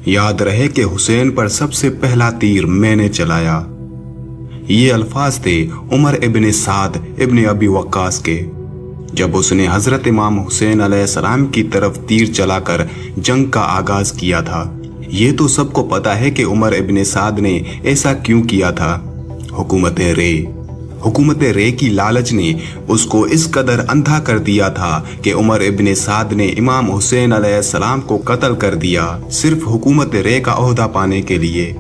याद रहे कि हुसैन पर सबसे पहला तीर मैंने चलाया। ये अल्फाज थे उमर इब्न साद इब्न अबी वक्कास के, जब उसने हजरत इमाम हुसैन अलैहिस्सलाम की तरफ तीर चलाकर जंग का आगाज किया था। ये तो सबको पता है कि उमर इब्न साद ने ऐसा क्यों किया था। हुकूमत रे की लालच ने उसको इस कदर अंधा कर दिया था कि उमर इब्न साद ने इमाम हुसैन अलैहिस्सलाम को कत्ल कर दिया, सिर्फ हुकूमत रे का ओहदा पाने के लिए।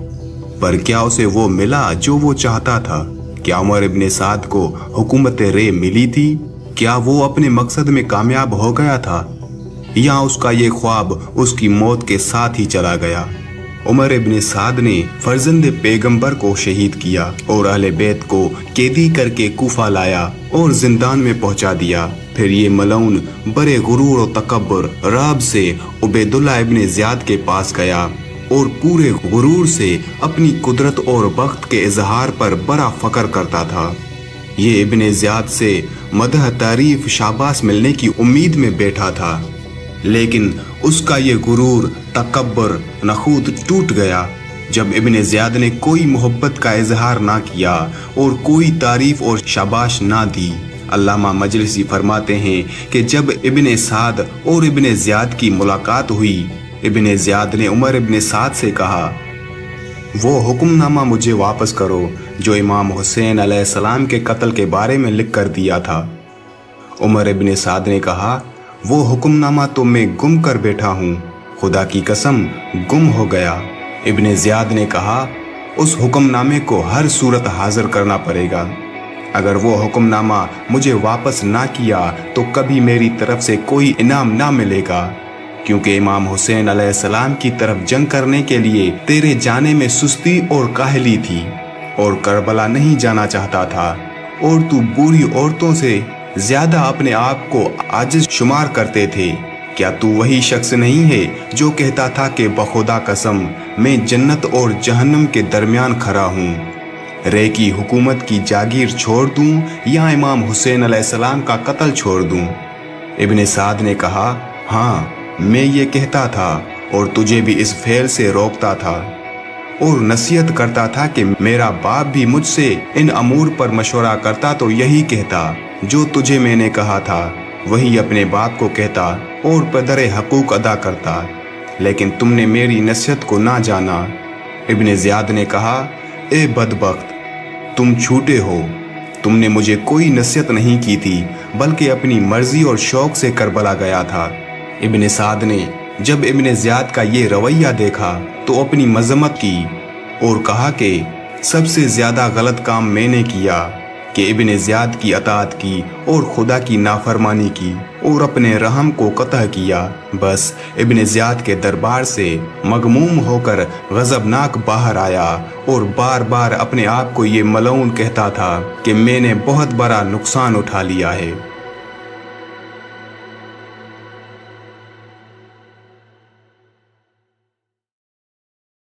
पर क्या उसे वो मिला जो वो चाहता था? क्या उमर इब्न साद को हुकूमत रे मिली थी? क्या वो अपने मकसद में कामयाब हो गया था, या उसका ये ख्वाब उसकी मौत के साथ ही चला गया? उमर इब्न साद ने फर्जंद पैगंबर को शहीद किया और अहले बैत को कैदी करके कूफा लाया और जिंदान में पहुंचा दिया। फिर ये मलऊन बड़े गुरूर और तकब्बुर राब से उबैदुल्लाह इब्न ज़ियाद के पास गया और पूरे गुरूर से अपनी कुदरत और वक्त के इजहार पर बड़ा फख्र करता था। ये इब्न ज़ियाद से मदह तारीफ शाबाश मिलने की उम्मीद में बैठा था, लेकिन उसका ये गुरूर तकब्बुर नखूद टूट गया जब इब्न ज़ियाद ने कोई मोहब्बत का इजहार ना किया और कोई तारीफ और शाबाश ना दी। अल्लामा मजलिसी फरमाते हैं कि जब इब्न साद और इब्न ज़ियाद की मुलाकात हुई, इब्न ज़ियाद ने उमर इब्न साद से कहा, वो हुक्मनामा मुझे वापस करो जो इमाम हुसैन अलैहिस्सलाम के कत्ल के बारे में लिख कर दिया था। उमर इब्न साद ने कहा, वो हुक्मनामा तो मैं गुम कर बैठा हूँ, खुदा की कसम गुम हो गया। इब्न ज़ियाद ने कहा, उस हुक्मनामे को हर सूरत हाजिर करना पड़ेगा। अगर वो हुक्मनामा मुझे वापस ना किया तो कभी मेरी तरफ से कोई इनाम ना मिलेगा, क्योंकि इमाम हुसैन अलैहिस्सलाम की तरफ जंग करने के लिए तेरे जाने में सुस्ती और काहली थी और करबला नहीं जाना चाहता था, और तू बूढ़ी औरतों से ज्यादा अपने आप को आजिज शुमार करते थे। क्या तू वही शख्स नहीं है जो कहता था कि बखुदा कसम मैं जन्नत और जहन्नम के दरमियान खड़ा हूँ, रे की हुकूमत की जागीर छोड़ दूँ या इमाम हुसैन अलैहिस्सलाम का कत्ल छोड़ दूँ? इब्न साद ने कहा, हाँ मैं ये कहता था और तुझे भी इस फेल से रोकता था और नसीहत करता था कि मेरा बाप भी मुझसे इन अमूर पर मशवरा करता तो यही कहता जो तुझे मैंने कहा था, वही अपने बाप को कहता और पदरे हकूक अदा करता, लेकिन तुमने मेरी नसीहत को ना जाना। इब्न ज़ियाद ने कहा, ए बदबख्त, तुम झूठे हो, तुमने मुझे कोई नसीहत नहीं की थी बल्कि अपनी मर्जी और शौक से करबला गया था। इब्न साद ने जब इब्न ज़ियाद का ये रवैया देखा तो अपनी मजम्मत की और कहा कि सबसे ज्यादा गलत काम मैंने किया कि इब्न ज़ियाद की अताअत की और खुदा की नाफरमानी की और अपने रहम को कतह किया। बस इब्न ज़ियाद के दरबार से मगमूम होकर गज़बनाक बाहर आया और बार बार अपने आप को ये मलऊन कहता था कि मैंने बहुत बड़ा नुकसान उठा लिया है।